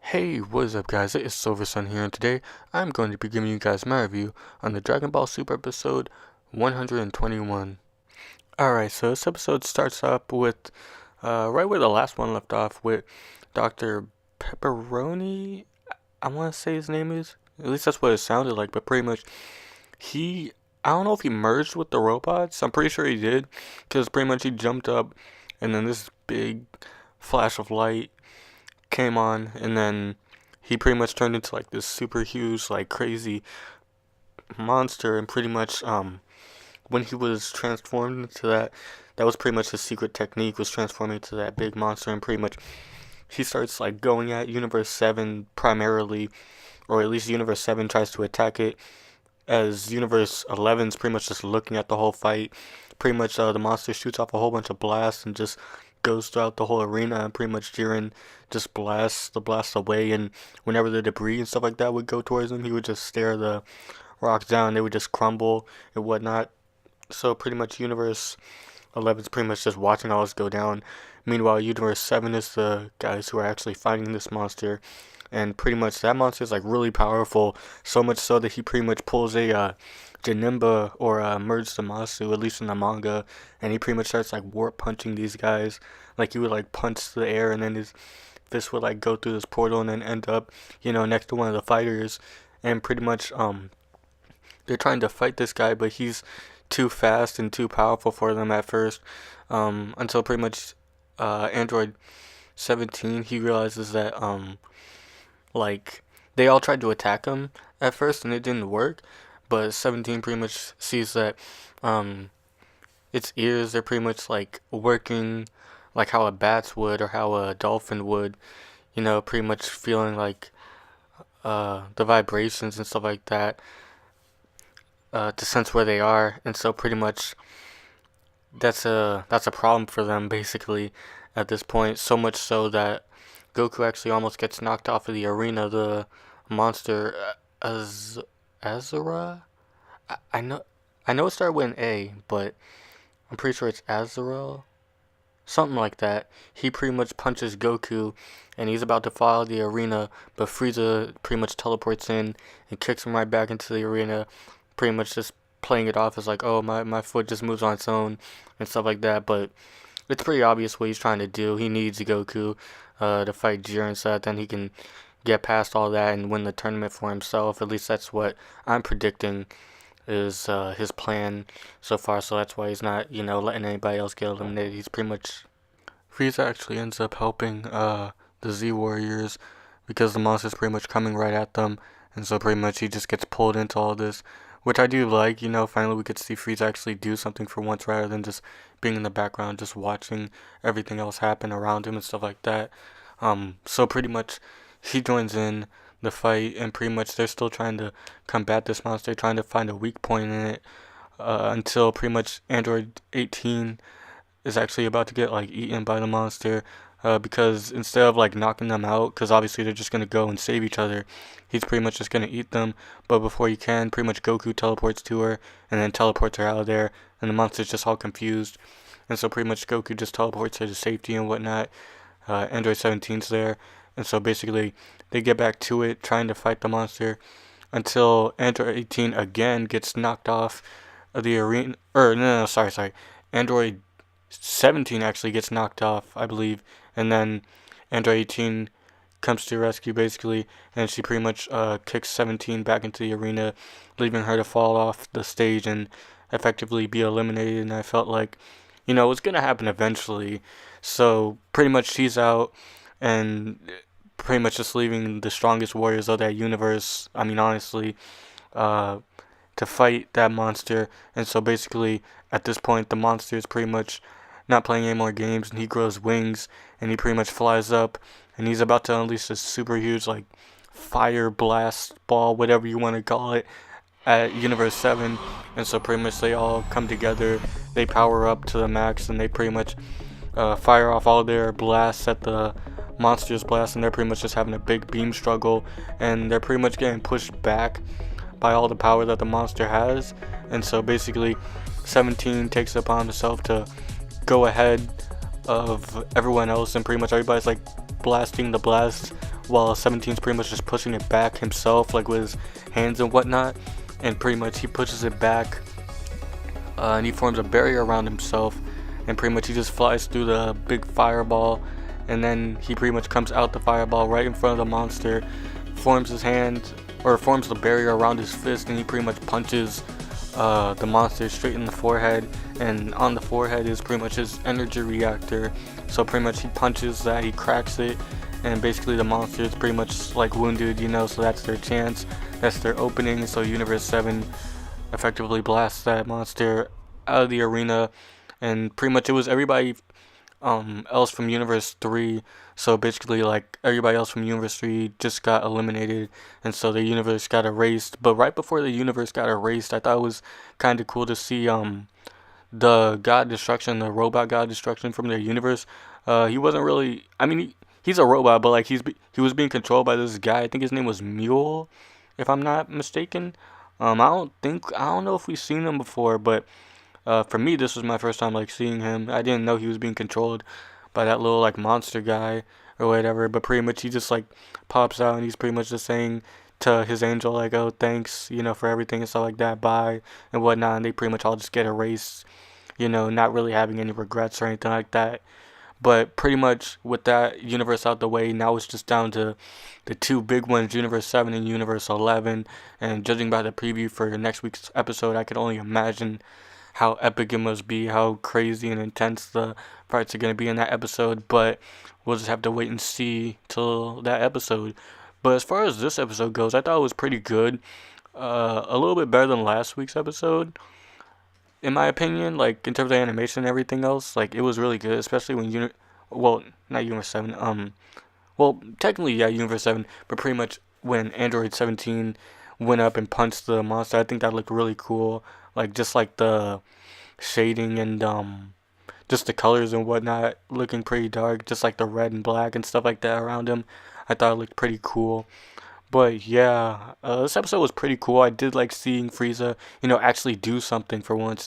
Hey, what is up guys, it is Silver Sun here, and today I'm going to be giving you guys my review on the Dragon Ball Super episode 121. Alright, so this episode starts up with, right where the last one left off, with Dr. Pepperoni, I want to say his name is, at least that's what it sounded like, but pretty much, I don't know if he merged with the robots, I'm pretty sure he did, because pretty much he jumped up, and then this big flash of light came on, and then he pretty much turned into like this super huge, like crazy monster, and pretty much when he was transformed into that, that was pretty much his secret technique, was transforming into that big monster, and pretty much he starts like going at Universe 7 primarily, or at least Universe 7 tries to attack it, as Universe 11's pretty much just looking at the whole fight. Pretty much the monster shoots off a whole bunch of blasts and just goes throughout the whole arena, and pretty much Jiren just blasts the blast away, and whenever the debris and stuff like that would go towards him, he would just stare the rocks down, they would just crumble and whatnot. So pretty much Universe 11's pretty much just watching all this go down. Meanwhile, Universe 7 is the guys who are actually fighting this monster, and pretty much that monster is like really powerful, so much so that he pretty much pulls a Janemba or Merge Zamasu, at least in the manga, and he pretty much starts like warp punching these guys. Like he would like punch the air, and then his fist would like go through this portal and then end up, next to one of the fighters. And pretty much they're trying to fight this guy, but he's too fast and too powerful for them at first. Until pretty much Android 17, he realizes that like they all tried to attack him at first and it didn't work, but 17 pretty much sees that um its ears are pretty much like working like how a bat's would or how a dolphin would, pretty much feeling like the vibrations and stuff like that, to sense where they are. And so pretty much that's a problem for them basically at this point, so much so that Goku actually almost gets knocked off of the arena. The monster, Azura. I know it started with an A, but I'm pretty sure it's Azura, something like that. He pretty much punches Goku, and he's about to fall out of the arena, but Frieza pretty much teleports in and kicks him right back into the arena, pretty much just playing it off as like, oh, my foot just moves on its own and stuff like that. But it's pretty obvious what he's trying to do. He needs Goku to fight Jiren so that then he can get past all that and win the tournament for himself. At least that's what I'm predicting is his plan so far. So that's why he's not, letting anybody else get eliminated. He's pretty much Frieza actually ends up helping the Z Warriors because the monster's pretty much coming right at them, and so pretty much he just gets pulled into all this, which I do like. Finally we could see Frieza actually do something for once rather than just being in the background, just watching everything else happen around him and stuff like that. So pretty much he joins in the fight, and pretty much they're still trying to combat this monster, trying to find a weak point in it, until pretty much Android 18 is actually about to get like eaten by the monster, because instead of like knocking them out, because obviously they're just gonna go and save each other, he's pretty much just gonna eat them. But before he can, pretty much Goku teleports to her and then teleports her out of there, and the monster's just all confused. And so pretty much Goku just teleports her to safety and whatnot. Android 17's there, and so basically they get back to it, trying to fight the monster, until Android 18 again gets knocked off of the arena. Or no, sorry. Android 17 actually gets knocked off, I believe, and then Android 18 comes to rescue basically, and she pretty much kicks 17 back into the arena, leaving her to fall off the stage and effectively be eliminated. And I felt like, it was gonna happen eventually, so pretty much she's out, and pretty much just leaving the strongest warriors of that universe. I mean, honestly, uh, to fight that monster. And so basically, at this point, the monster is pretty much not playing any more games, and he grows wings, and he pretty much flies up, and he's about to unleash this super huge, like, fire blast ball, whatever you want to call it, at Universe 7. And so pretty much they all come together, they power up to the max, and they pretty much fire off all their blasts at the monster's blast, and they're pretty much just having a big beam struggle, and they're pretty much getting pushed back by all the power that the monster has. And so basically 17 takes it upon himself to go ahead of everyone else, and pretty much everybody's like blasting the blast while 17's pretty much just pushing it back himself, like with his hands and whatnot. And pretty much he pushes it back, and he forms a barrier around himself, and pretty much he just flies through the big fireball, and then he pretty much comes out the fireball right in front of the monster, forms his hand, or forms the barrier around his fist, and he pretty much punches the monster straight in the forehead, and on the forehead is pretty much his energy reactor. So pretty much he punches that, he cracks it, and basically the monster is pretty much like wounded, so that's their chance, that's their opening. So Universe 7 effectively blasts that monster out of the arena, and pretty much it was everybody else from Universe 3. So basically, like, everybody else from Universe 3 just got eliminated, and so the universe got erased. But right before the universe got erased, I thought it was kind of cool to see the God Destruction, the robot God Destruction from their universe. He wasn't really, I mean, he's a robot, but like he was being controlled by this guy. I think his name was Mule, if I'm not mistaken. I don't know if we've seen him before, but for me, this was my first time like seeing him. I didn't know he was being controlled by that little like monster guy or whatever. But pretty much he just like pops out, and he's pretty much just saying to his angel like, "Oh, thanks, for everything and stuff like that. Bye," and whatnot. And they pretty much all just get erased, not really having any regrets or anything like that. But pretty much with that universe out the way, now it's just down to the two big ones, Universe 7 and Universe 11. And judging by the preview for next week's episode, I could only imagine how epic it must be, how crazy and intense the parts are going to be in that episode. But we'll just have to wait and see till that episode. But as far as this episode goes, I thought it was pretty good. A little bit better than last week's episode, in my opinion, like in terms of animation and everything else. Like, it was really good, especially when well, not Universe 7, well, technically, yeah, Universe 7, but pretty much when Android 17 went up and punched the monster, I think that looked really cool. Like, just like the shading and just the colors and whatnot looking pretty dark, just like the red and black and stuff like that around him. I thought it looked pretty cool. But yeah, this episode was pretty cool. I did like seeing Frieza, actually do something for once.